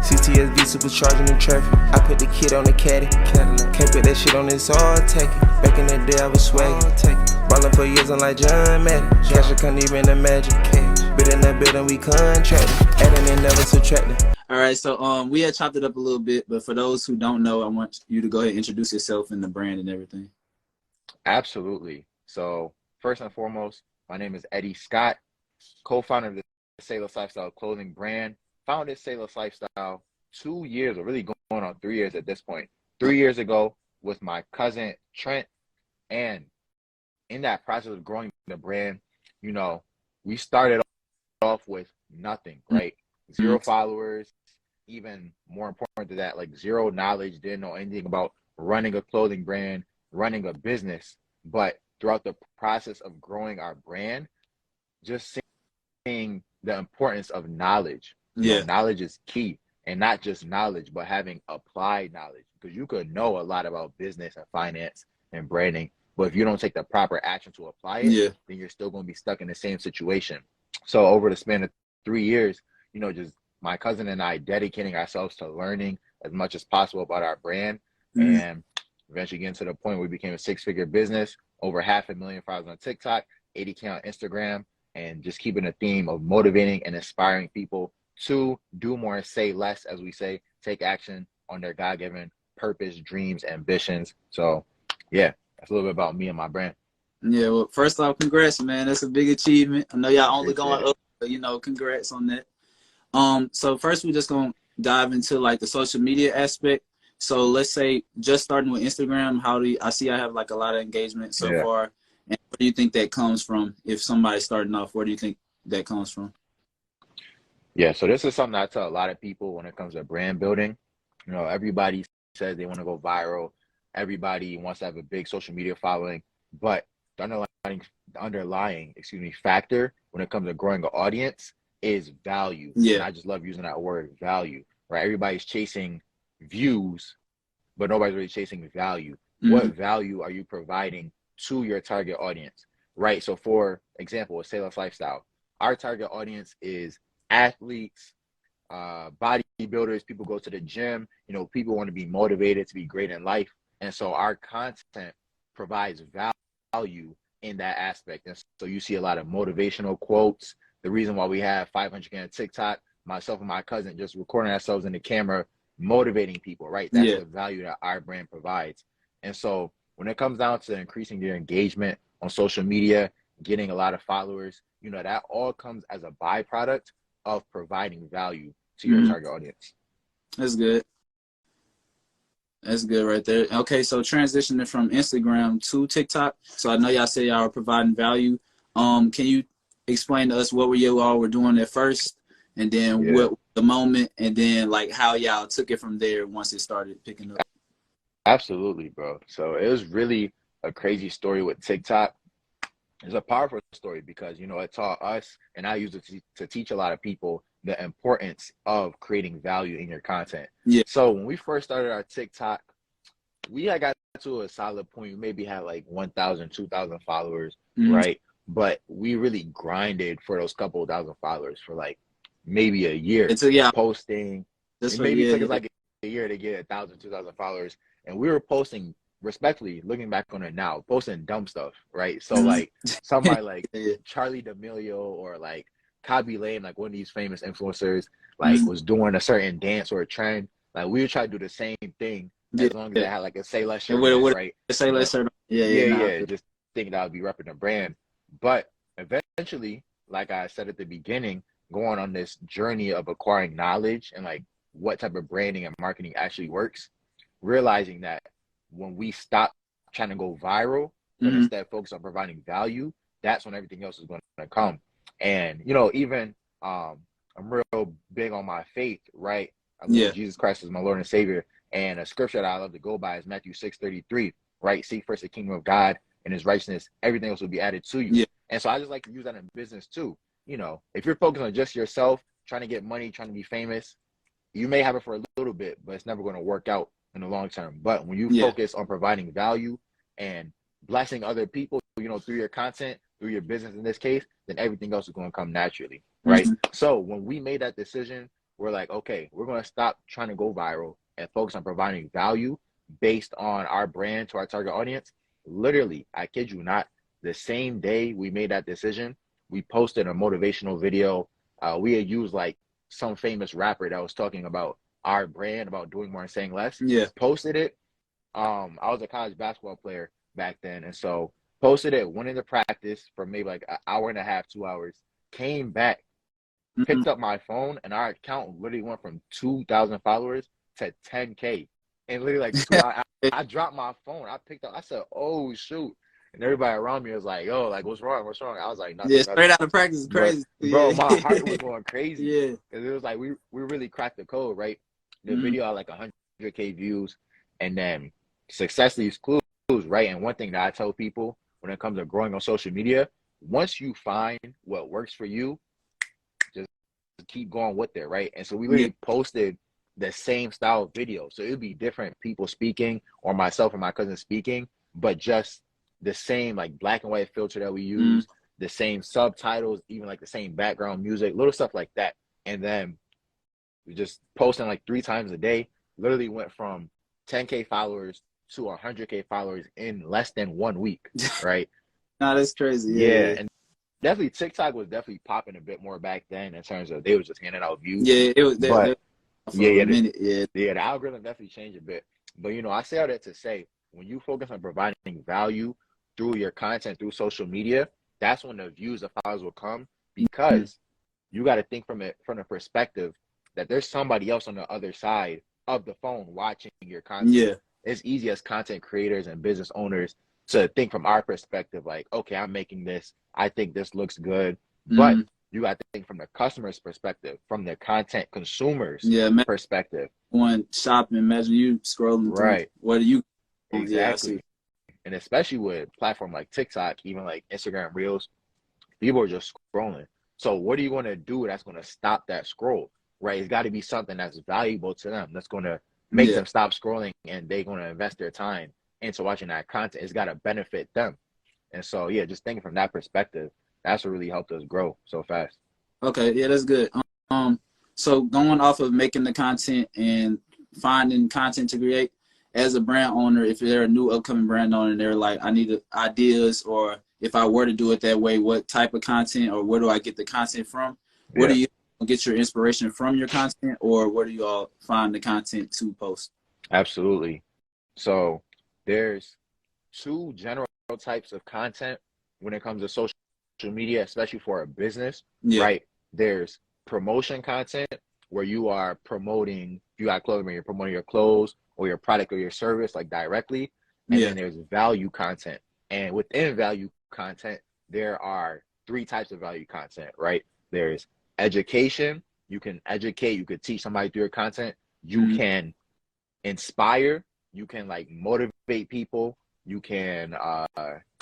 CTSV supercharging in traffic. I put the kid on the caddy. Can't put that shit on this all take it. Back in the day I was swaggin'. Ballin' for years, I'm like John Madden. Cash I couldn't even imagine. But in that building we contracted. Adding and never subtracting. All right, so we had chopped it up a little bit, but for those who don't know, I want you to go ahead and introduce yourself and the brand and everything. Absolutely. So first and foremost, my name is Eddie Scott, co-founder of the Saylesslifestyle clothing brand. Founded Saylesslifestyle 2 years, or really going on 3 years at this point. 3 years ago with my cousin Trent. And in that process of growing the brand, you know, we started off with nothing, right? Zero followers, even more important to that, like zero knowledge, didn't know anything about running a clothing brand, running a business. But throughout the process of growing our brand, just seeing the importance of knowledge. You know, knowledge is key, and not just knowledge, but having applied knowledge, because you could know a lot about business and finance and branding, but if you don't take the proper action to apply it, then you're still going to be stuck in the same situation. So over the span of 3 years, you know, just my cousin and I dedicating ourselves to learning as much as possible about our brand, and eventually getting to the point where we became a six-figure business, over 500,000 followers on TikTok, 80K on Instagram, and just keeping a theme of motivating and inspiring people to do more and say less, as we say, take action on their God-given purpose, dreams, ambitions. So yeah, that's a little bit about me and my brand. Yeah, well, first off, congrats, man. That's a big achievement. I know y'all only going up, but, you know, congrats on that. So first we're just going to dive into like the social media aspect. So let's say just starting with Instagram, I see I have like a lot of engagement so far. And where do you think that comes from? If somebody's starting off, where do you think that comes from? Yeah, so this is something I tell a lot of people when it comes to brand building. You know, everybody says they want to go viral. Everybody wants to have a big social media following, but the underlying factor when it comes to growing an audience is value. Yeah. And I just love using that word, value, right? Everybody's chasing views, but nobody's really chasing value. What value are you providing to your target audience, right? So for example, with Saylesslifestyle, our target audience is athletes, bodybuilders, people go to the gym, you know, people want to be motivated to be great in life. And so our content provides value in that aspect. And so you see a lot of motivational quotes. The reason why we have 500K on TikTok, myself and my cousin just recording ourselves in the camera, motivating people, right? That's the value that our brand provides. And so when it comes down to increasing your engagement on social media, getting a lot of followers, you know, that all comes as a byproduct of providing value to your target audience. That's good. That's good right there. Okay, so transitioning from Instagram to TikTok. So I know y'all say y'all are providing value. Can you explain to us what you all were doing at first, and then what the moment, and then like how y'all took it from there once it started picking up? Absolutely, bro. So it was really a crazy story with TikTok. It's a powerful story because, you know, it taught us, and I use it to teach a lot of people, the importance of creating value in your content. Yeah. So when we first started our TikTok, we had got to a solid point. We maybe had like 1,000, 2,000 followers, right? But we really grinded for those couple of thousand followers for like maybe a year. Posting. It maybe took us like a year to get 1,000, 2,000 followers. And we were posting, respectfully, looking back on it now, posting dumb stuff, right? So like somebody like Charlie D'Amelio or like Kabi Lane, like one of these famous influencers, like was doing a certain dance or a trend. Like we would try to do the same thing as long as they had like a Say Less shirt, right? Say Less shirt. Just thinking that would be repping the brand. But eventually, like I said at the beginning, going on this journey of acquiring knowledge and like what type of branding and marketing actually works, realizing that when we stop trying to go viral, but instead focus on providing value, that's when everything else is going to come. And, you know, even I'm real big on my faith, right? I believe Jesus Christ is my Lord and Savior. And a scripture that I love to go by is Matthew 6:33, right? Seek first the kingdom of God and his righteousness, everything else will be added to you. Yeah. And so I just like to use that in business too. You know, if you're focused on just yourself, trying to get money, trying to be famous, you may have it for a little bit, but it's never going to work out in the long term. But when you focus on providing value and blessing other people, you know, through your content, through your business in this case, then everything else is going to come naturally, right? So when we made that decision we're like, okay, we're going to stop trying to go viral and focus on providing value based on our brand to our target audience. Literally, I kid you not, the same day we made that decision, we posted a motivational video. We had used like some famous rapper that was talking about our brand, about doing more and saying less. Yeah. Posted it. I was a college basketball player back then. And so posted it, went into practice for maybe like an hour and a half, 2 hours, came back, picked up my phone, and our account literally went from 2,000 followers to 10K. And literally like 2 hours, I dropped my phone. I picked up, I said, oh, shoot. And everybody around me was like, yo, like, what's wrong? What's wrong? I was like, nothing. Yeah, nothing. straight out of practice is crazy. But, bro, my heart was going crazy. Yeah. Because it was like, we really cracked the code, right? The video had like 100K views. And then success leaves clues, right? And one thing that I tell people when it comes to growing on social media, once you find what works for you, just keep going with it, right? And so we really posted the same style of video. So it would be different people speaking or myself and my cousin speaking, but just the same like black and white filter that we use, the same subtitles, even like the same background music, little stuff like that. And then we just posting like 3 times a day, literally went from 10K followers to 100K followers in less than 1 week, right? No, that's crazy. Yeah. And definitely TikTok was definitely popping a bit more back then in terms of they was just handing out views. Yeah, it was. But the algorithm definitely changed a bit. But you know, I say all that to say, when you focus on providing value through your content, through social media, that's when the views, the followers will come, because you got to think from the perspective that there's somebody else on the other side of the phone watching your content. Yeah. It's easy as content creators and business owners to think from our perspective, like, okay, I'm making this, I think this looks good. But you got to think from the customer's perspective, from the content consumer's perspective. Going shopping, imagine you scrolling through. Right. What are you? Exactly. And especially with platform like TikTok, even like Instagram Reels, people are just scrolling. So what are you going to do that's going to stop that scroll, right? It's got to be something that's valuable to them, that's going to make them stop scrolling, and they're going to invest their time into watching that content. It's got to benefit them. And so, yeah, just thinking from that perspective, that's what really helped us grow so fast. Okay, yeah, that's good. So going off of making the content and finding content to create, as a brand owner, if they're a new upcoming brand owner and they're like, I need ideas, or if I were to do it that way, what type of content, or where do I get the content from? Where do you get your inspiration from your content, or where do you all find the content to post? Absolutely. So there's 2 general types of content when it comes to social media, especially for a business, right? There's promotion content, where you are promoting, if you got clothing, you're promoting your clothes or your product or your service, like directly. And then there's value content. And within value content, there are 3 types of value content, right? There's education. You can educate, you could teach somebody through your content. You can inspire, you can like motivate people, you can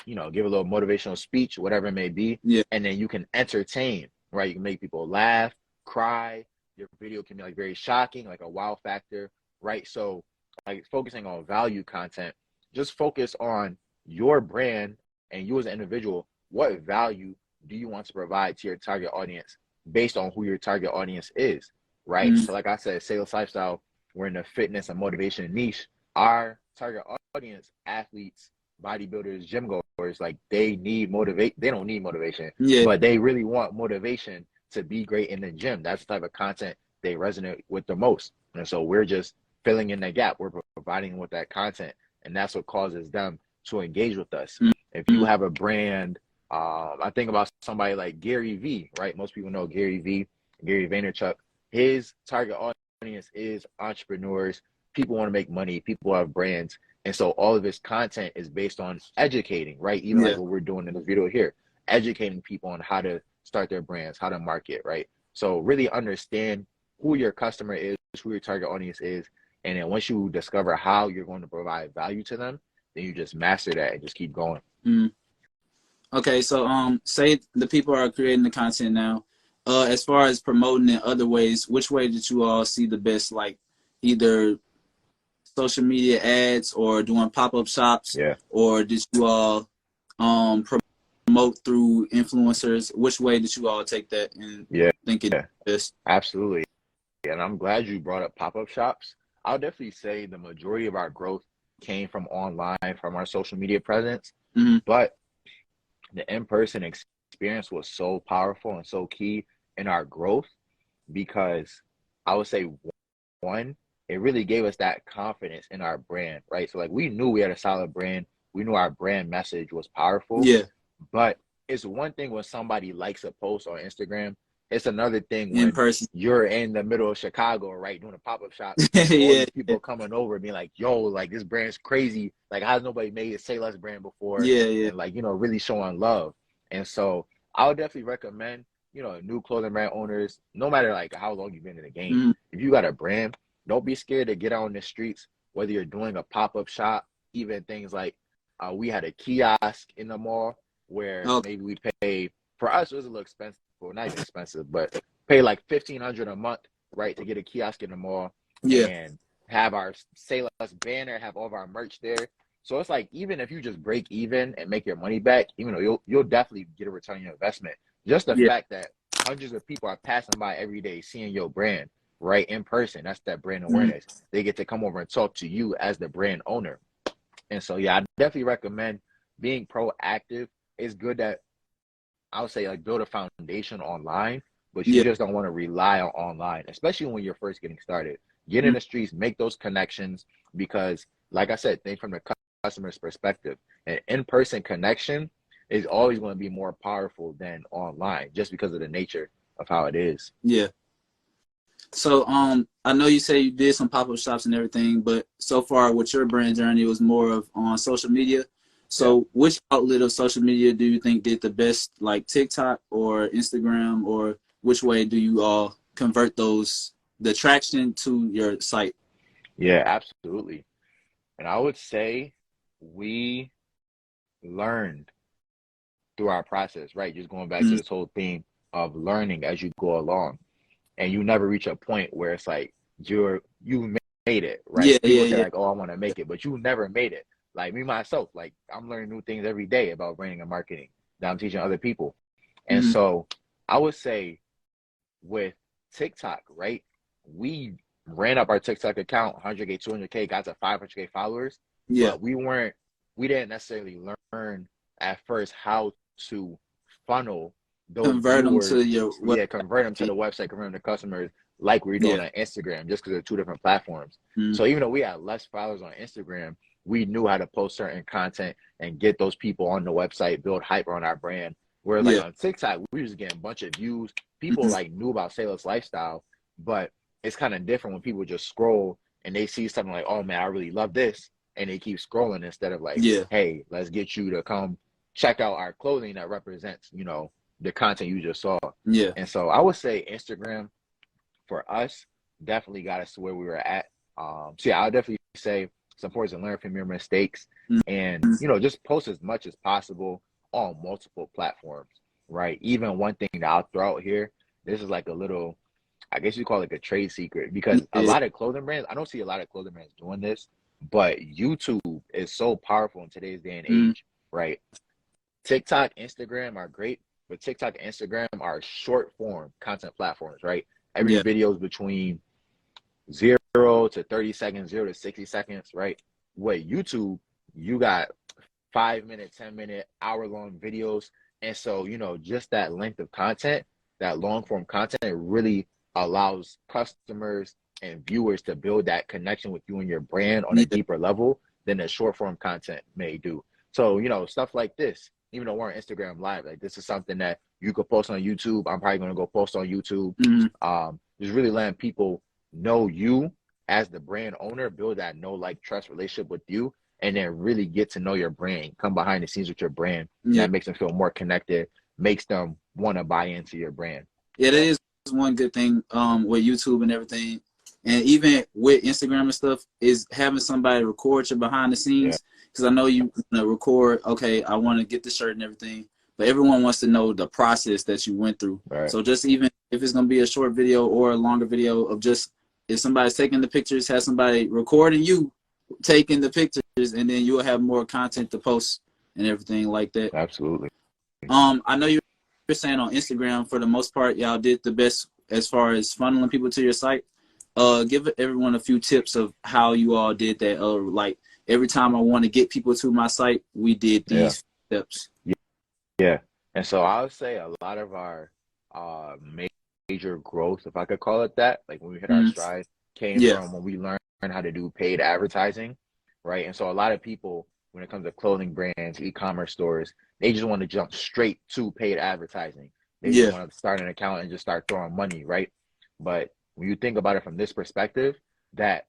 you know, give a little motivational speech, whatever it may be. And then you can entertain, right? You can make people laugh, cry. Your video can be like very shocking, like a wow factor, right? So like focusing on value content, just focus on your brand and you as an individual. What value do you want to provide to your target audience based on who your target audience is, right? So like I said, Saylesslifestyle, we're in the fitness and motivation niche. Our target audience, athletes, bodybuilders, gym goers, like they need they don't need motivation, but they really want motivation to be great in the gym. That's the type of content they resonate with the most. And so we're just filling in the gap. We're providing with that content, and that's what causes them to engage with us. If you have a brand, I think about somebody like Gary V, right? Most people know Gary V, Gary Vaynerchuk. His target audience is entrepreneurs. People want to make money. People have brands. And so all of his content is based on educating, right? Even like what we're doing in this video here, educating people on how to start their brands, how to market, right? So really understand who your customer is, who your target audience is. And then once you discover how you're going to provide value to them, then you just master that and just keep going. Okay, so say the people are creating the content now. As far as promoting in other ways, which way did you all see the best? Like either social media ads or doing pop-up shops, or did you all promote through influencers? Which way did you all take that and think it best? Absolutely. and I'm glad you brought up pop-up shops. I'll definitely say the majority of our growth came from online, from our social media presence, but the in-person experience was so powerful and so key in our growth because I would say, one, it really gave us that confidence in our brand, right? So like we knew we had a solid brand. We knew our brand message was powerful. Yeah. But it's one thing when somebody likes a post on Instagram. It's another thing In when person. you're in the middle of Chicago, right, doing a pop-up shop. Yeah. All these people coming over being like, yo, like this brand's crazy. Like, how's nobody made a Say Less brand before? Yeah. And like, you know, really showing love. And so I would definitely recommend, you know, new clothing brand owners, no matter like how long you've been in the game, if you got a brand, don't be scared to get out on the streets, whether you're doing a pop-up shop, even things like we had a kiosk in the mall where maybe we pay, for us, it was a little expensive, well, not even expensive, but pay like $1,500 a month, right, to get a kiosk in the mall and have our Say Less banner, have all of our merch there. So it's like, even if you just break even and make your money back, even though you'll definitely get a return on your investment. Just the fact that hundreds of people are passing by every day, seeing your brand, right, in person. That's that brand awareness. They get to come over and talk to you as the brand owner. And so, yeah, I definitely recommend being proactive. It's good that I would say like build a foundation online, but you just don't want to rely on online, especially when you're first getting started. Get in the streets, make those connections, because like I said, think from the customer's perspective. An in-person connection is always going to be more powerful than online, just because of the nature of how it is. Yeah. So I know you say you did some pop-up shops and everything, but so far with your brand journey, it was more of on social media. So which outlet of social media do you think did the best, like TikTok or Instagram, or which way do you all convert the traction to your site? Yeah, absolutely. And I would say we learned through our process, right? Just going back to this whole theme of learning as you go along. And you never reach a point where it's like you made it, right? People say like, oh, I want to make it, but you never made it. Like me, myself, like I'm learning new things every day about branding and marketing that I'm teaching other people. And so I would say with TikTok, right? We ran up our TikTok account, 100K, 200K, got to 500K followers. Yeah. But we didn't necessarily learn at first how to funnel those convert viewers, them to your website. Convert them to the website, convert them to customers like we're doing on Instagram, just because they're two different platforms. So even though we had less followers on Instagram, we knew how to post certain content and get those people on the website, build hype on our brand. Whereas like on TikTok, we were just getting a bunch of views. People like knew about Saylesslifestyle, but it's kind of different when people just scroll and they see something like, oh man, I really love this. And they keep scrolling instead of like, hey, let's get you to come check out our clothing that represents, you know, the content you just saw. And so I would say Instagram for us definitely got us to where we were at. So yeah, I would definitely say it's important to learn from your mistakes and, you know, just post as much as possible on multiple platforms, right? Even one thing that I'll throw out here, this is like a little, I guess you call it like a trade secret, because a lot of clothing brands, I don't see a lot of clothing brands doing this, but YouTube is so powerful in today's day and age, right? TikTok, Instagram are great, but TikTok and Instagram are short form content platforms, right? Every video is between 0 to 30 seconds, 0 to 60 seconds, right? With YouTube, you got 5-minute, 10-minute, hour-long videos. And so, you know, just that length of content, that long-form content, it really allows customers and viewers to build that connection with you and your brand on a deeper level than the short-form content may do. So, you know, stuff like this, even though we're on Instagram Live, like this is something that you could post on YouTube. I'm probably going to go post on YouTube. Just really letting people know you as the brand owner, build that know, like, trust relationship with you, and then really get to know your brand, come behind the scenes with your brand. That makes them feel more connected, makes them want to buy into your brand. Yeah, that is one good thing with YouTube and everything. And even with Instagram and stuff, is having somebody record you behind the scenes. Because I know you record, okay, I want to get the shirt and everything, but everyone wants to know the process that you went through. So just even if it's going to be a short video or a longer video of just, if somebody's taking the pictures, have somebody recording you taking the pictures, and then you'll have more content to post and everything like that. Absolutely. I know you're saying on Instagram, for the most part, y'all did the best as far as funneling people to your site. give everyone a few tips of how you all did that. Like every time I want to get people to my site, we did these steps. Yeah. And so I would say a lot of our major growth, if I could call it that, like when we hit our stride, came from when we learned how to do paid advertising, right? And so a lot of people, when it comes to clothing brands, e-commerce stores, they just want to jump straight to paid advertising. They just want to start an account and just start throwing money, right? But when you think about it from this perspective, that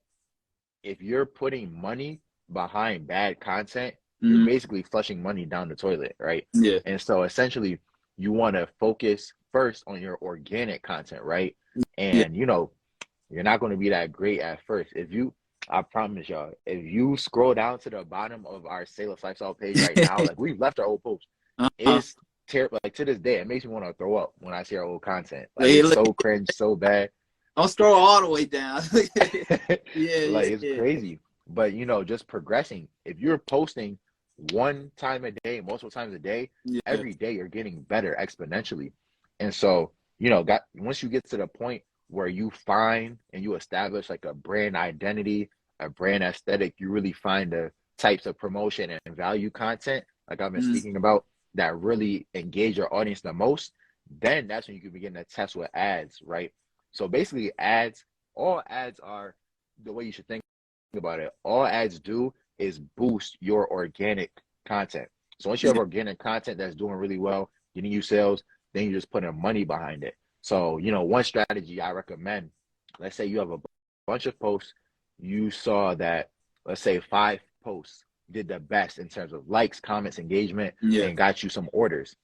if you're putting money behind bad content, you're basically flushing money down the toilet, right? Yeah. And so essentially, you want to focus first on your organic content, right? And you know, you're not going to be that great at first. I promise y'all, if you scroll down to the bottom of our Sayless Lifestyle page right now, like we've left our old post, it's terrible. Like to this day, it makes me want to throw up when I see our old content. Like it's so cringe, so bad. I'll scroll all the way down. It's crazy. But you know, just progressing. If you're posting one time a day, multiple times a day, every day you're getting better exponentially. And so, you know, once you get to the point where you find and you establish like a brand identity, a brand aesthetic, you really find the types of promotion and value content, like I've been speaking about, that really engage your audience the most, then that's when you can begin to test with ads, right? So basically all ads are the way you should think about it. All ads do is boost your organic content. So once you have organic content that's doing really well, getting you sales, then you just put in money behind it. So, you know, one strategy I recommend, let's say you have a bunch of posts, you saw that, let's say 5 posts did the best in terms of likes, comments, engagement, and got you some orders.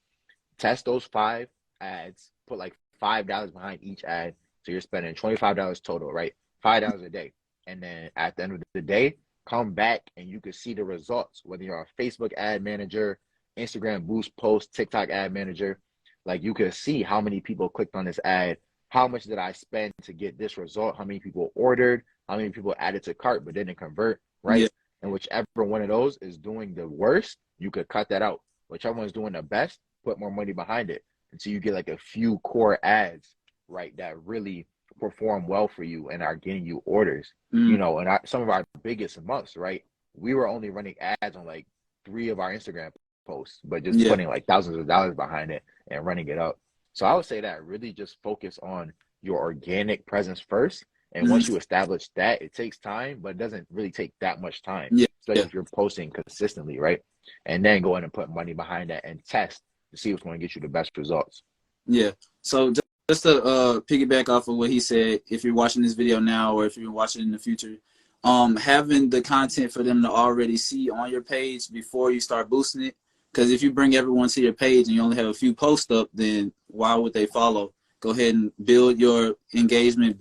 Test those 5 ads, put like $5 behind each ad. So you're spending $25 total, right? $5 a day. And then at the end of the day, come back and you can see the results, whether you're a Facebook ad manager, Instagram boost post, TikTok ad manager. Like you can see how many people clicked on this ad, how much did I spend to get this result, how many people ordered, how many people added to cart but didn't convert, right? And whichever one of those is doing the worst, you could cut that out. Whichever one's doing the best, put more money behind it until you get like a few core ads, right, that really perform well for you and are getting you orders. You know, and some of our biggest months, right, we were only running ads on like 3 of our Instagram posts, but just putting like thousands of dollars behind it and running it up. So I would say that really just focus on your organic presence first. And once you establish that, it takes time, but it doesn't really take that much time, especially if you're posting consistently, right? And then go in and put money behind that and test to see what's going to get you the best results. Yeah. So just to piggyback off of what he said, if you're watching this video now or if you're watching in the future, having the content for them to already see on your page before you start boosting it. Because if you bring everyone to your page and you only have a few posts up, then why would they follow? Go ahead and build your engagement,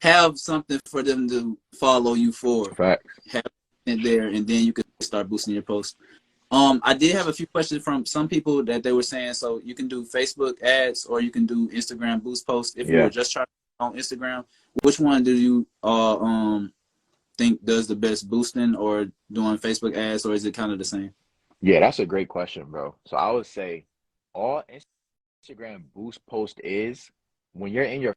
have something for them to follow you for. Facts. Have it there, and then you can start boosting your posts. I did have a few questions from some people that they were saying, so you can do Facebook ads or you can do Instagram boost posts. If you were just trying on Instagram, which one do you think does the best boosting, or doing Facebook ads, or is it kind of the same? Yeah, that's a great question, bro. So I would say all Instagram boost post is when you're in your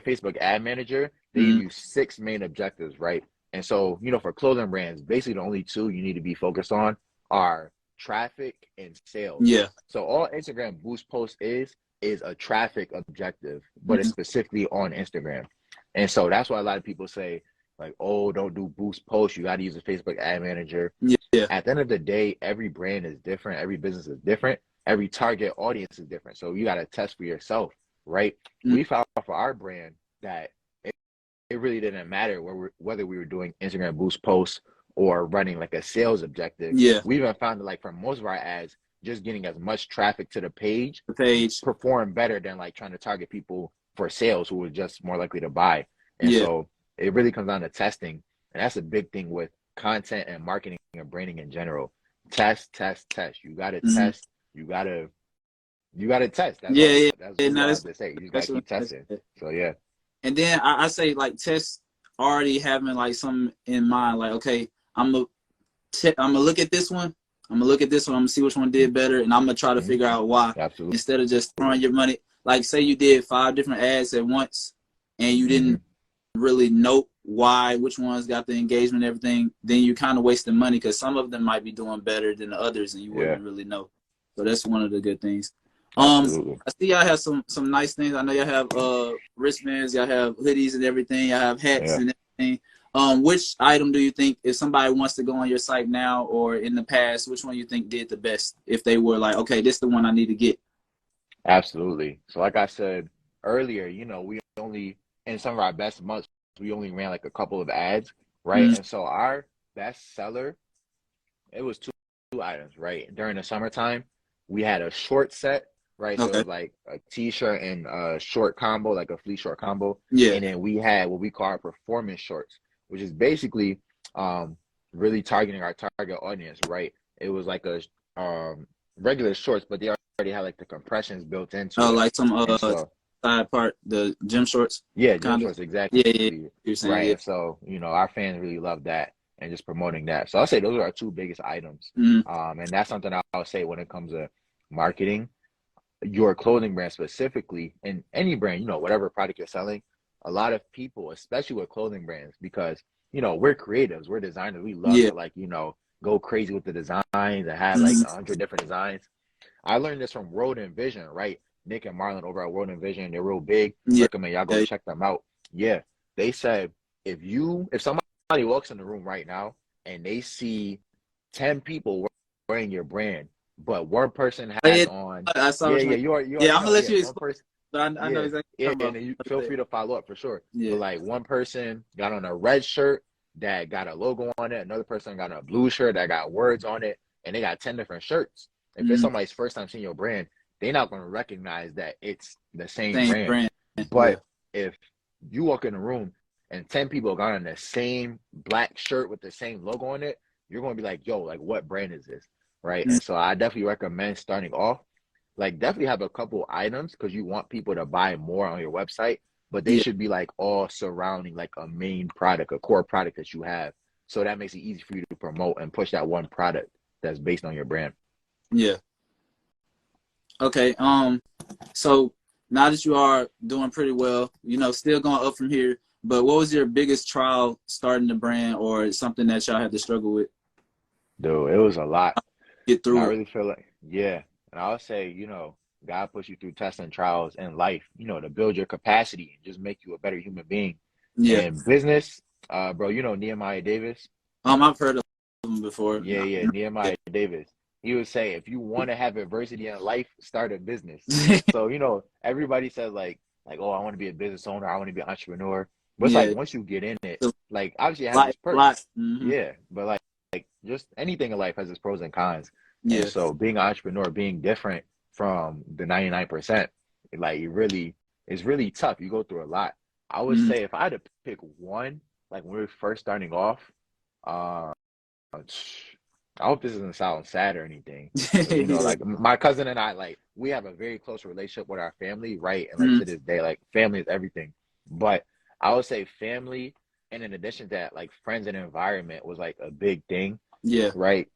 Facebook ad manager, they give you 6 main objectives, right? And so, you know, for clothing brands, basically the only 2 you need to be focused on are traffic and sales. Yeah. So all Instagram boost post is a traffic objective, but it's specifically on Instagram. And so that's why a lot of people say, like, oh, don't do boost posts. You got to use a Facebook ad manager. Yeah. At the end of the day, every brand is different. Every business is different. Every target audience is different. So you got to test for yourself, right? We found for our brand that it really didn't matter whether we were doing Instagram boost posts or running like a sales objective. Yeah. We even found that like for most of our ads, just getting as much traffic to the page performed better than like trying to target people for sales who were just more likely to buy. And so it really comes down to testing. And that's a big thing with content and marketing and branding in general. Test. You got to test. You got to test. That's what I have to say. You just got to keep testing. So, yeah. And then I say, like, test already having, like, something in mind. Like, okay, I'm going to look at this one. I'm going to look at this one. I'm going to see which one did better. And I'm going to try to figure out why. Absolutely. Instead of just throwing your money. Like, say you did 5 different ads at once and you didn't really note which ones got the engagement and everything, then you kind of wasting money because some of them might be doing better than the others and you wouldn't really know. So that's one of the good things. Absolutely. I see y'all have some nice things. I know y'all have wristbands, y'all have hoodies and everything, y'all have hats and everything. Which item do you think, if somebody wants to go on your site now or in the past, which one you think did the best? If they were like, okay, this is the one I need to get. Absolutely. So like I said earlier, you know, we only, in some of our best months, we only ran like a couple of ads, right? And so our best seller, it was two items, right? During the summertime, we had a short set, right? So it was like a t-shirt and a short combo, like a fleece short combo. Yeah. And then we had what we call our performance shorts, which is basically really targeting our target audience, right? It was like a regular shorts, but they already had like the compressions built into it. Like some side part, the gym shorts. Yeah, gym shorts, exactly. Yeah. You're saying, right. yeah. And so, you know, our fans really love that and just promoting that. So I'll say those are our two biggest items. And that's something I'll say when it comes to marketing your clothing brand specifically, and any brand, you know, whatever product you're selling. A lot of people, especially with clothing brands, because, you know, we're creatives, we're designers, we love to, like, you know, go crazy with the designs and have like 100 different designs. I learned this from Road and Vision, right? Nick and Marlon over at Road and Vision, they're real big. Recommend y'all go check them out. Yeah, they said if somebody walks in the room right now and they see 10 people wearing your brand, but one person has on, I saw I'm gonna let you explain. one person, but I know exactly. and you feel free to follow up for sure. Yeah. But like one person got on a red shirt that got a logo on it, another person got a blue shirt that got words on it, and they got 10 different shirts. If it's somebody's first time seeing your brand, they're not going to recognize that it's the same brand. But if you walk in the room and 10 people got on the same black shirt with the same logo on it, you're going to be like, yo, like, what brand is this? Right. And so I definitely recommend starting off, like, definitely have a couple items because you want people to buy more on your website, but they should be like all surrounding like a main product, a core product that you have. So that makes it easy for you to promote and push that one product that's based on your brand. Yeah. Okay. So now that you are doing pretty well, you know, still going up from here, but what was your biggest trial starting the brand or something that y'all had to struggle with? Dude, it was a lot. Get through I really feel like, and I would say, you know, God puts you through tests and trials in life, you know, to build your capacity and just make you a better human being. Yeah. And business, bro, you know Nehemiah Davis? I've heard of him before. Yeah, Nehemiah Davis. He would say, if you want to have adversity in life, start a business. So, you know, everybody says like, oh, I want to be a business owner, I want to be an entrepreneur. But it's like once you get in it, like obviously it has its perks. Yeah, but like just anything in life has its pros and cons. And so being an entrepreneur, being different from the 99%, like it's really tough. You go through a lot. I would say if I had to pick one, like when we were first starting off, I hope this doesn't sound sad or anything. But, you know, like my cousin and I, like we have a very close relationship with our family, right? And like to this day, like family is everything. But I would say family, and in addition to that, like friends and environment was like a big thing. Yeah. Right.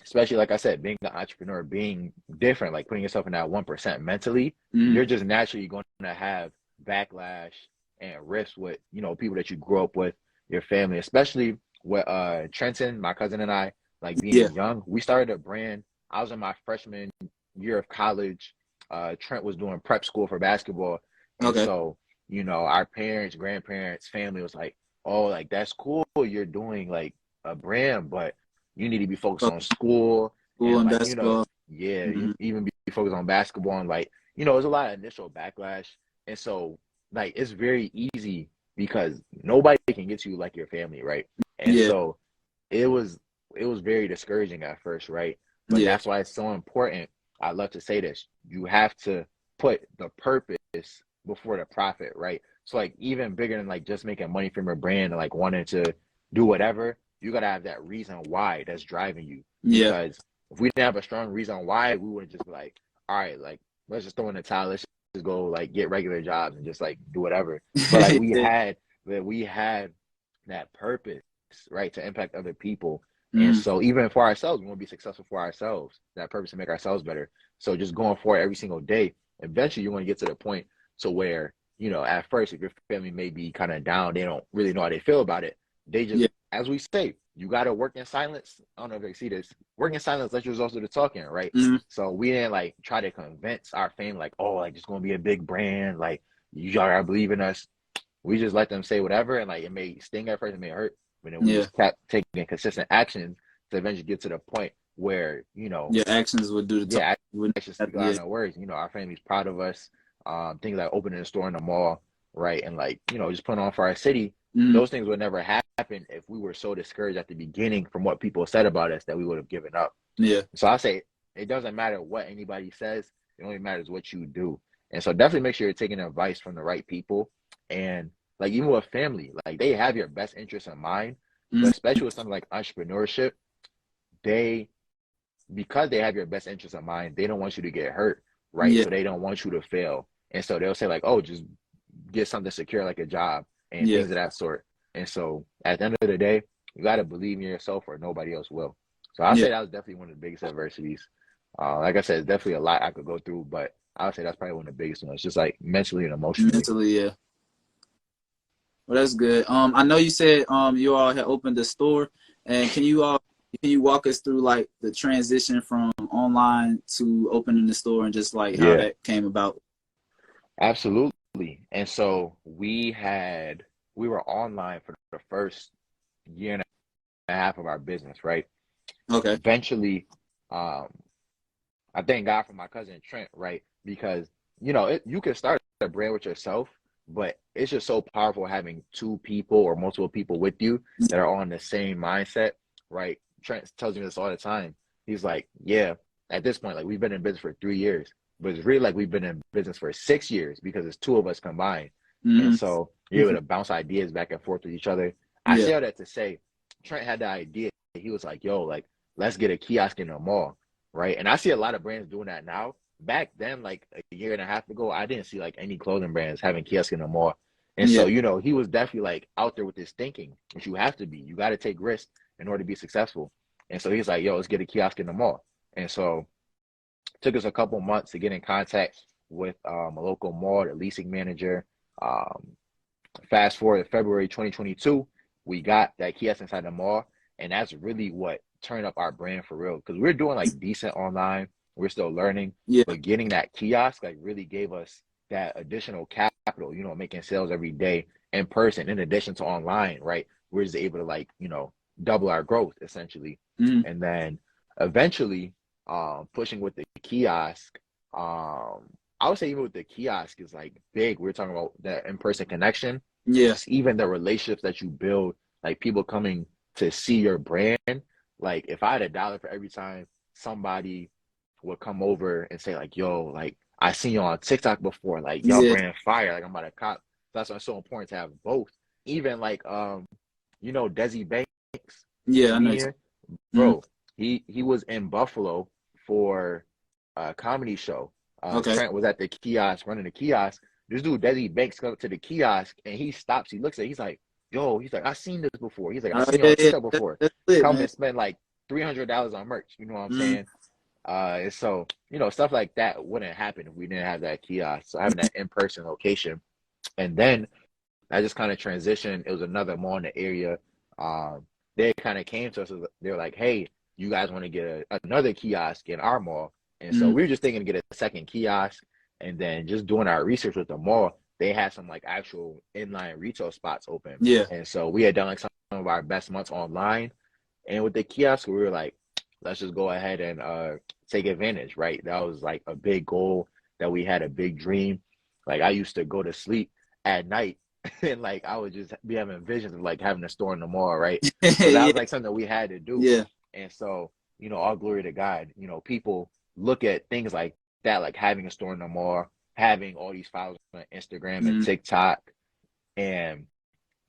Especially like I said, being an entrepreneur, being different, like putting yourself in that 1% mentally, you're just naturally going to have backlash and risks with, you know, people that you grew up with, your family, especially with Trenton, my cousin and I, like being young. We started a brand. I was in my freshman year of college. Trent was doing prep school for basketball. And so, you know, our parents, grandparents, family was like, oh, like that's cool. You're doing like a brand, but you need to be focused on school and like, basketball. You know, you even be focused on basketball, and like, you know, there's a lot of initial backlash. And so like it's very easy because nobody can get you like your family, right? And so it was very discouraging at first, right? But that's why it's so important. I love to say this. You have to put the purpose before the profit, right? So like even bigger than like just making money from your brand and like wanting to do whatever, you gotta have that reason why that's driving you. Because if we didn't have a strong reason why, we would just be like, all right, like let's just throw in the towel, let's just go like get regular jobs and just like do whatever. But like we had that purpose, right, to impact other people. And so even for ourselves, we want to be successful for ourselves, that purpose to make ourselves better. So just going for it every single day, eventually you're going to get to the point to where you know, at first, if your family may be kind of down, they don't really know how they feel about it. They just, Yeah. as we say, you got to work in silence. I don't know if you see this. Work in silence lets you result to the talking, right? Mm-hmm. So we didn't like try to convince our family, like, oh, like it's going to be a big brand. Like, you all got to believe in us. We just let them say whatever. And like, it may sting at first, it may hurt. But then we Yeah. just kept taking consistent actions to eventually get to the point where, you know, Your actions would do the talk. yeah, Wouldn't actions have- speak louder than words. You know, our family's proud of us. Things like opening a store in the mall, right? And like, you know, just putting on for our city. Mhm. Those things would never happen if we were so discouraged at the beginning from what people said about us that we would have given up. Yeah. So I say it doesn't matter what anybody says. It only matters what you do. And so definitely make sure you're taking advice from the right people. And like even with family, like they have your best interests in mind, but especially with something like entrepreneurship, because they have your best interests in mind, they don't want you to get hurt, right? Yeah. So they don't want you to fail. And so they'll say like, oh, just get something secure like a job and Yeah. things of that sort. And so at the end of the day, you got to believe in yourself or nobody else will. So I'll say that was definitely one of the biggest adversities. Like I said, it's definitely a lot I could go through, but I would say that's probably one of the biggest ones, just like mentally and emotionally. Mentally, yeah. Well, that's good. I know you said you all had opened a store, and can you walk us through like the transition from online to opening the store and just like how that came about? Absolutely. And so we were online for the first year and a half of our business, right? Okay. Eventually, I thank God for my cousin Trent, right? Because, you know, you can start a brand with yourself, but it's just so powerful having two people or multiple people with you that are on the same mindset, right? Trent tells me this all the time. He's like, yeah, at this point, like we've been in business for 3 years, but it's really like we've been in business for 6 years because it's two of us combined. Mm-hmm. And so you're able to bounce ideas back and forth with each other. I say all that to say, Trent had the idea. He was like, yo, like, let's get a kiosk in the mall, right? And I see a lot of brands doing that now. Back then, like a year and a half ago, I didn't see like any clothing brands having kiosks in the mall. And so, you know, he was definitely like out there with this thinking, which you have to be. You got to take risks in order to be successful. And so he's like, yo, let's get a kiosk in the mall. And so it took us a couple months to get in contact with a local mall, the leasing manager. Fast forward to February 2022, we got that kiosk inside the mall. And that's really what turned up our brand for real. Because we're doing like decent online. We're still learning. But getting that kiosk like really gave us that additional capital, you know, making sales every day in person, in addition to online, right? We're just able to like, you know, double our growth essentially. And then eventually pushing with the kiosk, I would say even with the kiosk is like big. We're talking about that in-person connection. Yes. Even the relationships that you build, like people coming to see your brand. Like if I had $1 for every time somebody would come over and say like, yo, like I seen you on TikTok before, like y'all brand fire, like I'm about to cop. That's why it's so important to have both. Even like you know, Desi Banks. Yeah, I know. Bro, he was in Buffalo for a comedy show. Trent was at the kiosk, running the kiosk. This dude, Desi Banks, comes up to the kiosk and he stops. He looks at it. He's like, yo, he's like, I seen this before. He's like, I seen you on TikTok before. That's lit, Come man. and spend like $300 on merch. You know what I'm saying? And so, you know, stuff like that wouldn't happen if we didn't have that kiosk. So having that in-person location. And then I just kind of transitioned. It was another mall in the area. They kind of came to us. They were like, hey, you guys want to get another kiosk in our mall? And so we were just thinking to get a second kiosk. And then just doing our research with the mall, they had some like actual inline retail spots open. Yeah. And so we had done like some of our best months online. And with the kiosk, we were like, let's just go ahead and take advantage, right? That was like a big goal that we had, a big dream. Like I used to go to sleep at night and like I would just be having visions of like having a store in the mall, right? So that was like something that we had to do. Yeah. And so, you know, all glory to God. You know, people look at things like that, like having a store in the mall, having all these followers on Instagram and TikTok, and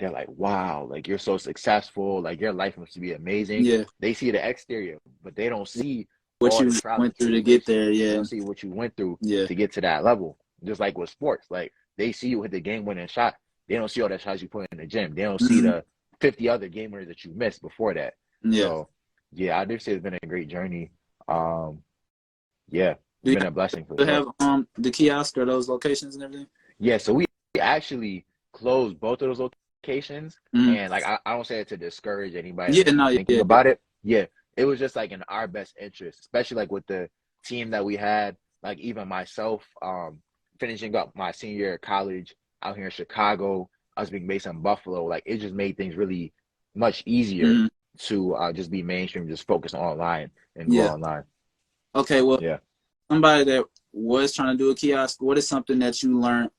they're like, wow, like you're so successful, like your life must be amazing. Yeah. They see the exterior, but they don't see what you went through to get there. They Yeah. don't see what you went through to get to that level. Just like with sports, like they see you hit the game-winning shot. They don't see all the shots you put in the gym. They don't see the 50 other game winners that you missed before that. Yeah. So, yeah, I do say it's been a great journey. Yeah, it's been a blessing for you have the kiosk or those locations and everything? Yeah, so we actually closed both of those locations. And like I don't say it to discourage anybody thinking about it. Yeah, it was just like in our best interest, especially like with the team that we had. Like even myself, finishing up my senior year of college out here in Chicago, us being based in Buffalo, like it just made things really much easier to just be mainstream, just focus online and go online. Okay, well, somebody that was trying to do a kiosk, what is something that you learned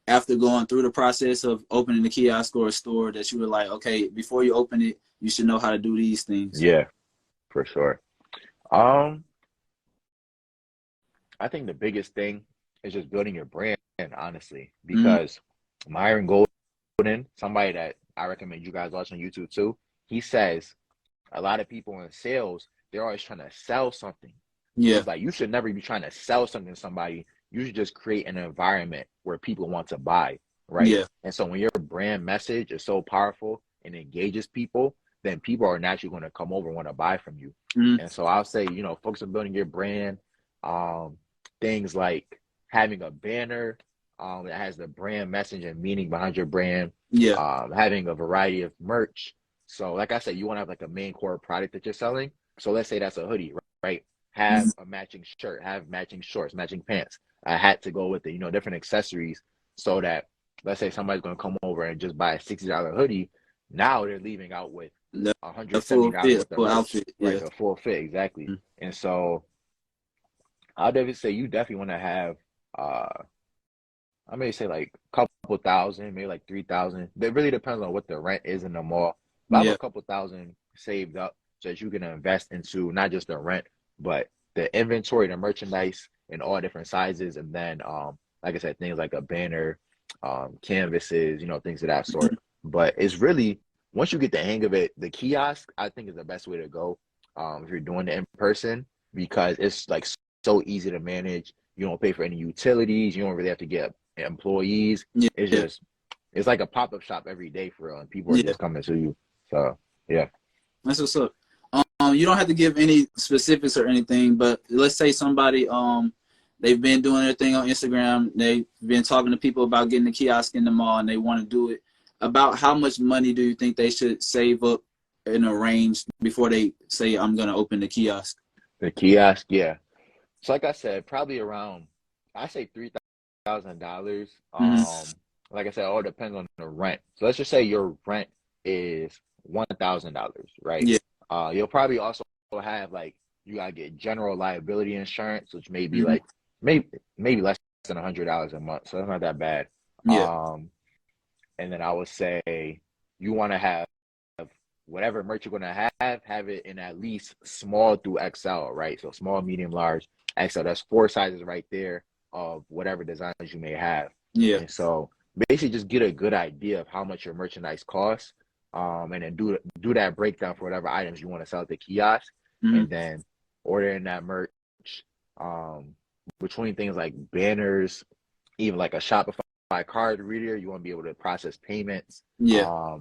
after going through the process of opening the kiosk or a store that you were like, okay, before you open it, you should know how to do these things? Yeah, for sure. I think the biggest thing is just building your brand, honestly, because Myron Golden, somebody that I recommend you guys watch on YouTube too, he says a lot of people in sales, they're always trying to sell something. Yeah. It's like you should never be trying to sell something to somebody. You should just create an environment where people want to buy, right? Yeah. And so when your brand message is so powerful and engages people, then people are naturally going to come over and want to buy from you. And so I'll say, you know, focus on building your brand. Things like having a banner that has the brand message and meaning behind your brand. Yeah. Having a variety of merch. So like I said, you want to have like a main core product that you're selling. So let's say that's a hoodie, right? Have a matching shirt, have matching shorts, matching pants, a hat to go with it, you know, different accessories, so that let's say somebody's going to come over and just buy a $60 hoodie. Now they're leaving out with $170 worth of merch, outfit, right? A full fit, exactly. And so I'll definitely say you definitely want to have, I may say like a couple thousand, maybe like 3,000. It really depends on what the rent is in the mall. But I have a couple thousand saved up so that you can invest into not just the rent, but the inventory, the merchandise in all different sizes. And then, like I said, things like a banner, canvases, you know, things of that sort. But it's really, once you get the hang of it, the kiosk, I think is the best way to go if you're doing it in person, because it's like so easy to manage. You don't pay for any utilities. You don't really have to get employees. It's just, it's like a pop-up shop every day for real, and people are just coming to you. So, yeah. That's what's up. You don't have to give any specifics or anything, but let's say somebody, they've been doing their thing on Instagram. They've been talking to people about getting the kiosk in the mall, and they want to do it. About how much money do you think they should save up in a range before they say, I'm going to open the kiosk? The kiosk, yeah. So like I said, probably around, I say $3,000. Like I said, it all depends on the rent. So let's just say your rent is $1,000, right? Yeah. You'll probably also have like, you gotta get general liability insurance, which may be like maybe less than $100 a month. So that's not that bad. Yeah. And then I would say you want to have whatever merch you're gonna have it in at least small through XL, right? So small, medium, large, XL. That's 4 sizes right there of whatever designs you may have. Yeah. And so basically just get a good idea of how much your merchandise costs. And then do that breakdown for whatever items you want to sell at the kiosk, and then ordering that merch between things like banners, even like a Shopify card reader. You want to be able to process payments. Yeah,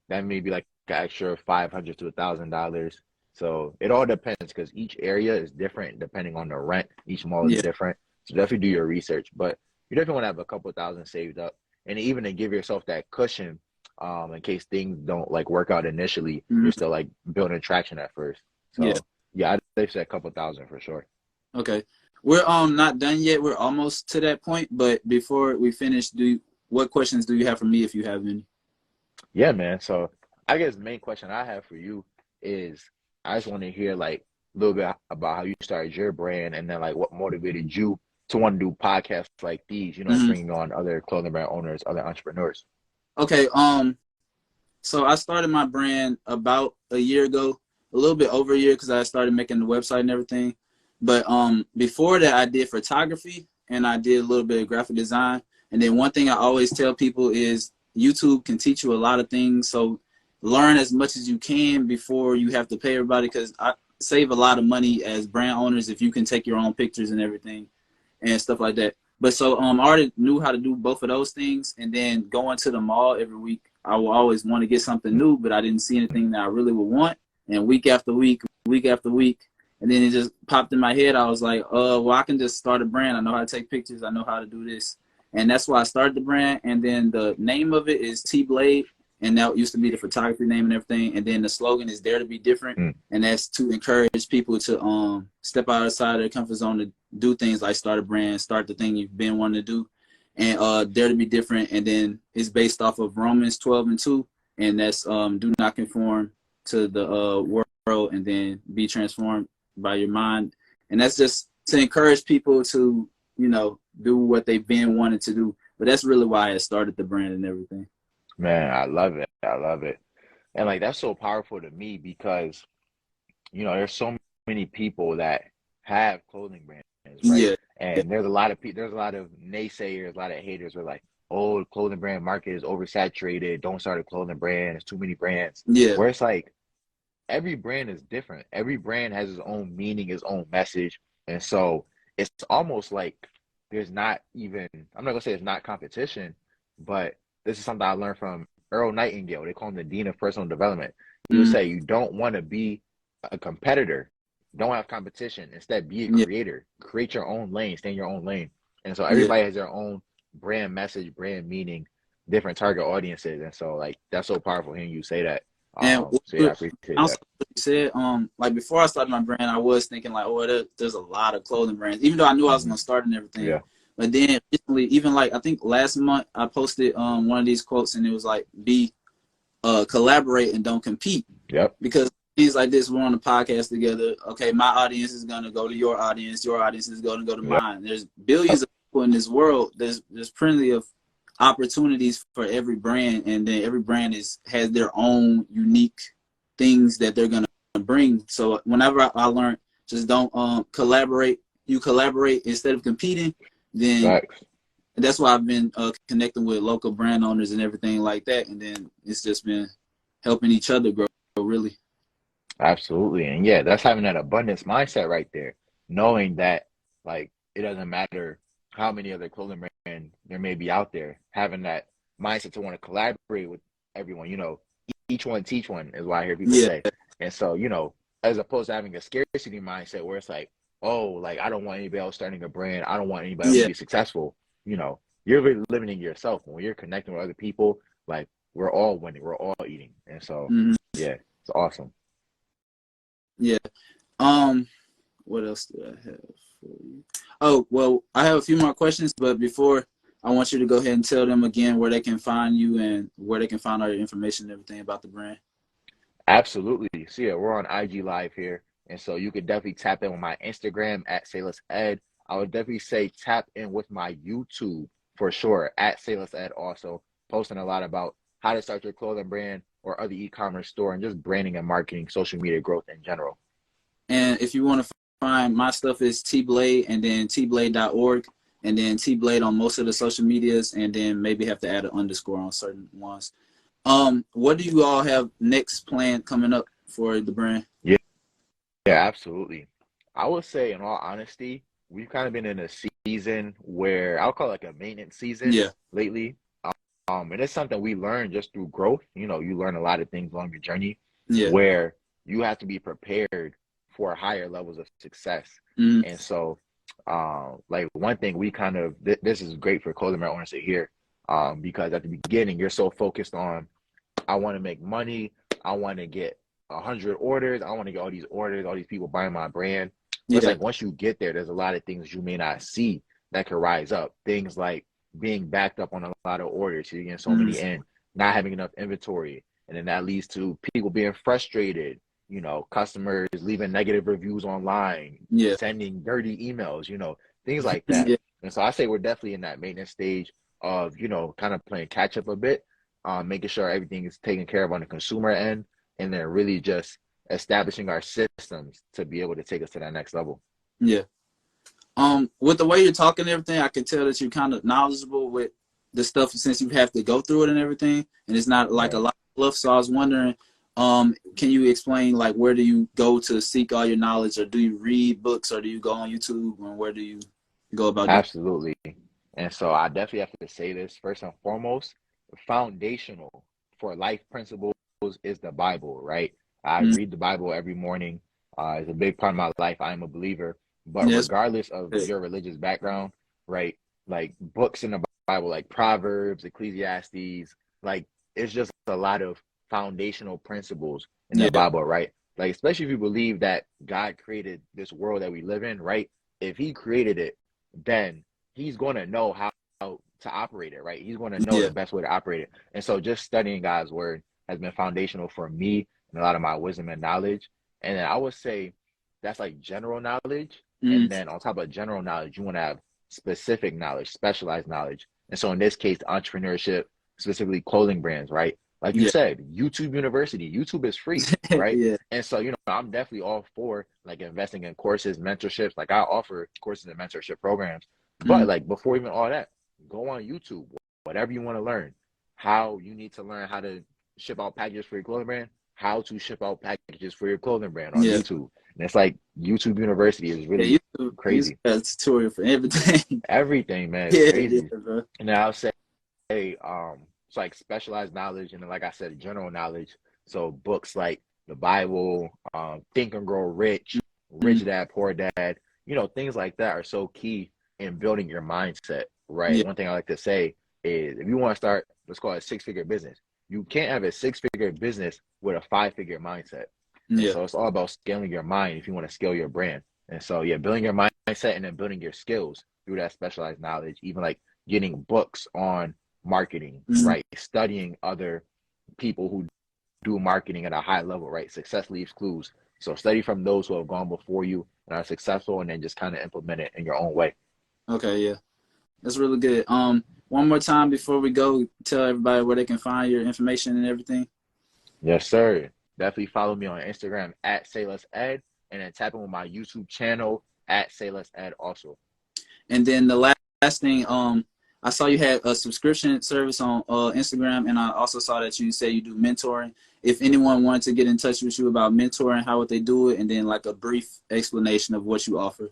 that may be like an extra $500 to $1,000. So it all depends, because each area is different depending on the rent. Each mall is different. So definitely do your research, but you definitely want to have a couple thousand saved up, and even to give yourself that cushion. In case things don't like work out initially, you're still like building traction at first. So yeah, I'd say a couple thousand for sure. Okay, we're not done yet. We're almost to that point, but before we finish, what questions do you have for me, if you have any? Yeah, man. So I guess the main question I have for you is, I just want to hear like a little bit about how you started your brand, and then like what motivated you to want to do podcasts like these, you know, bringing on other clothing brand owners, other entrepreneurs. Okay, so I started my brand about a year ago, a little bit over a year, because I started making the website and everything. But before that, I did photography, and I did a little bit of graphic design. And then one thing I always tell people is YouTube can teach you a lot of things. So learn as much as you can before you have to pay everybody, because I save a lot of money as brand owners if you can take your own pictures and everything and stuff like that. But so I already knew how to do both of those things. And then going to the mall every week, I will always want to get something new, but I didn't see anything that I really would want. And week after week, and then it just popped in my head. I was like, well, I can just start a brand. I know how to take pictures. I know how to do this. and that's why I started the brand. And then the name of it is T Blade, and that used to be the photography name and everything. And then the slogan is Dare to Be Different, and that's to encourage people to step outside of their comfort zone to do things like start a brand, start the thing you've been wanting to do, and Dare to Be Different. And then it's based off of Romans 12:2, and that's do not conform to the world, and then be transformed by your mind. And that's just to encourage people to, do what they've been wanting to do. But that's really why I started the brand and everything. Man, I love it. I love it. And like that's so powerful to me because, there's so many people that have clothing brands, right? Yeah. And there's a lot of naysayers, a lot of haters who are like, oh, the clothing brand market is oversaturated. Don't start a clothing brand. There's too many brands. Yeah. Where it's like every brand is different. Every brand has its own meaning, its own message. And so it's almost like there's not even, I'm not gonna say it's not competition, but this is something I learned from Earl Nightingale. They call him the Dean of Personal Development. He would say you don't want to be a competitor. Don't have competition. Instead, be a creator. Create your own lane. Stay in your own lane. And so everybody has their own brand message, brand meaning, different target audiences. And so like that's so powerful hearing you say that. And so yeah, I appreciate that. You said, like before I started my brand, I was thinking like, oh, there's a lot of clothing brands, even though I knew I was gonna start and everything. Yeah. But then recently, even like I think last month, I posted one of these quotes, and it was like, collaborate and don't compete. Yep. Because things like this, we're on a podcast together. Okay, my audience is gonna go to your audience is gonna go to mine. There's billions of people in this world. There's plenty of opportunities for every brand, and then every brand has their own unique things that they're gonna bring. So whenever I learn, just don't collaborate. You collaborate instead of competing. Then that's why I've been connecting with local brand owners and everything like that, and then it's just been helping each other grow, really. Absolutely. And yeah, that's having that abundance mindset right there, knowing that like it doesn't matter how many other clothing brands there may be out there, having that mindset to want to collaborate with everyone, each one teach one is what I hear people say. And so, as opposed to having a scarcity mindset where it's like, oh, like I don't want anybody else starting a brand. I don't want anybody else to be successful. You're really limiting yourself. When you're connecting with other people, like we're all winning, we're all eating. And so, yeah, it's awesome. Yeah. What else do I have for you? Oh, well, I have a few more questions, but before, I want you to go ahead and tell them again where they can find you and where they can find all your information and everything about the brand. Absolutely. So yeah, we're on IG Live here. And so you could definitely tap in with my Instagram at Saylesslifestyle. I would definitely say tap in with my YouTube for sure at Saylesslifestyle also, posting a lot about how to start your clothing brand or other e-commerce store and just branding and marketing, social media growth in general. And if you want to find my stuff, is T-Blade and then tblade.org and then T-Blade on most of the social medias, and then maybe have to add an underscore on certain ones. What do you all have next planned coming up for the brand? Yeah, absolutely. I would say, in all honesty, we've kind of been in a season where I'll call it like a maintenance season lately. And it's something we learn just through growth. You learn a lot of things along your journey where you have to be prepared for higher levels of success. And so, like one thing we kind of, this is great for clothing brand owners to hear, because at the beginning, you're so focused on, I want to make money. I want to get 100 orders. I want to get all these orders, all these people buying my brand. It's like once you get there, there's a lot of things you may not see that could rise up. Things like being backed up on a lot of orders. You're getting so many in, not having enough inventory. And then that leads to people being frustrated, customers leaving negative reviews online, sending dirty emails, things like that. And so I say we're definitely in that maintenance stage of, kind of playing catch up a bit, making sure everything is taken care of on the consumer end, and then really just establishing our systems to be able to take us to that next level. Yeah. With the way you're talking and everything, I can tell that you're kind of knowledgeable with the stuff since you have to go through it and everything, and it's not like a lot of fluff. So I was wondering, can you explain like where do you go to seek all your knowledge, or do you read books, or do you go on YouTube, and where do you go about? Absolutely. And so I definitely have to say this first and foremost, foundational for life principles is the Bible, right? I read the Bible every morning. It's a big part of my life. I am a believer. But regardless of your religious background, right, like books in the Bible, like Proverbs, Ecclesiastes. Like, it's just a lot of foundational principles in the Bible, right? Like, especially if you believe that God created this world that we live in, right? If he created it, then he's going to know how to operate it, right? He's going to know the best way to operate it. And so just studying God's word has been foundational for me and a lot of my wisdom and knowledge. And then I would say that's like general knowledge. And then on top of general knowledge, you want to have specific knowledge, specialized knowledge. And so in this case, entrepreneurship, specifically clothing brands, right? Like you said, YouTube University, YouTube is free, right? And so, you know, I'm definitely all for like investing in courses, mentorships. Like I offer courses and mentorship programs. But like before even all that, go on YouTube, whatever you want to learn, how you need to learn how to ship out packages for your clothing brand, how to ship out packages for your clothing brand on YouTube. And it's like YouTube University is really crazy. That's tutorial for everything. Everything, man. It's crazy. Bro. And then I'll say, it's like specialized knowledge, and then, like I said, general knowledge. So books like the Bible, Think and Grow Rich, Rich Dad, Poor Dad, you know, things like that are so key in building your mindset, right? One thing I like to say is if you want to start, let's call it a 6-figure business, you can't have a 6-figure business with a 5-figure mindset. So it's all about scaling your mind if you want to scale your brand. And so, building your mindset and then building your skills through that specialized knowledge, even like getting books on marketing, right? Studying other people who do marketing at a high level, right? Success leaves clues. So study from those who have gone before you and are successful, and then just kind of implement it in your own way. Okay, that's really good. One more time before we go, tell everybody where they can find your information and everything. Yes, sir. Definitely follow me on Instagram at Saylesslifestyle, and then tap in with my YouTube channel at Saylesslifestyle also. And then the last thing, I saw you had a subscription service on Instagram, and I also saw that you say you do mentoring. If anyone wanted to get in touch with you about mentoring, how would they do it? And then like a brief explanation of what you offer.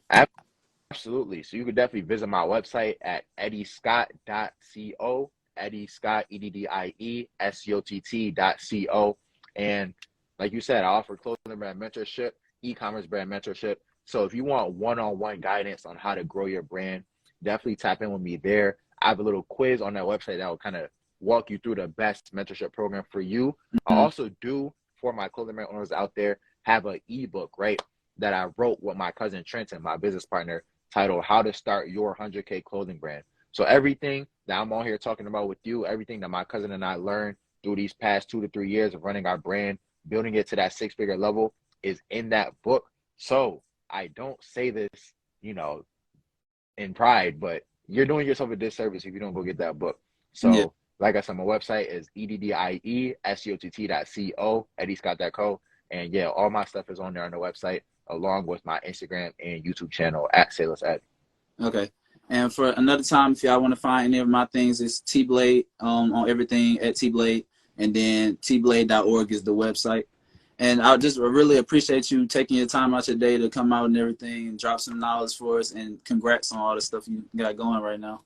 Absolutely. So you could definitely visit my website at eddiescott.co, Eddie Scott, EDDIESCOTT.co. And like you said, I offer clothing brand mentorship, e-commerce brand mentorship. So if you want one-on-one guidance on how to grow your brand, definitely tap in with me there. I have a little quiz on that website that will kind of walk you through the best mentorship program for you. I also do, for my clothing brand owners out there, have an ebook, right, that I wrote with my cousin Trenton, my business partner, titled How to Start Your 100K Clothing Brand. So everything that I'm on here talking about with you, everything that my cousin and I learned through these past 2 to 3 years of running our brand, building it to that 6-figure level, is in that book. So I don't say this, you know, in pride, but you're doing yourself a disservice if you don't go get that book. So like I said, my website is EDDIESCOTT.co, eddiescott.co. And all my stuff is on there on the website, along with my Instagram and YouTube channel at Saylesslifestyle. Okay. And for another time, if y'all want to find any of my things, it's T-Blade on everything at T-Blade. And then tblade.org is the website. And I just really appreciate you taking your time out your day to come out and everything and drop some knowledge for us. And congrats on all the stuff you got going right now.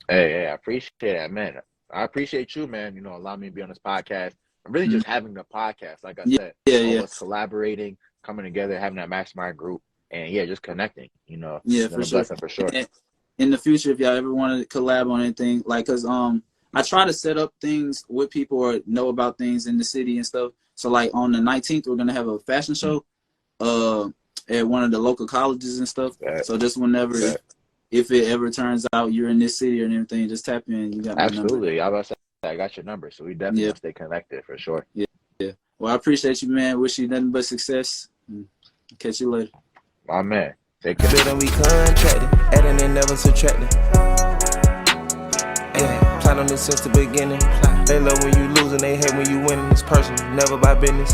Hey, I appreciate that, man. I appreciate you, man, you know, allowing me to be on this podcast. I'm really just having the podcast, like I said. Us collaborating, coming together, having that mastermind group, and just connecting, you know. For sure. For sure. And in the future, if y'all ever want to collab on anything, like, because I try to set up things with people or know about things in the city and stuff. So like on the 19th, we're going to have a fashion show at one of the local colleges and stuff. So just whenever, if it ever turns out you're in this city or anything, just tap in. You got my Absolutely. I was about to say, I got your number. So we definitely stay connected for sure. Yeah. Well, I appreciate you, man. Wish you nothing but success. Catch you later. My man. Take care. Building, we contracted, adding and never subtracting. Plan on this since the beginning. They love when you lose and they hate when you win. It's personal, never by business.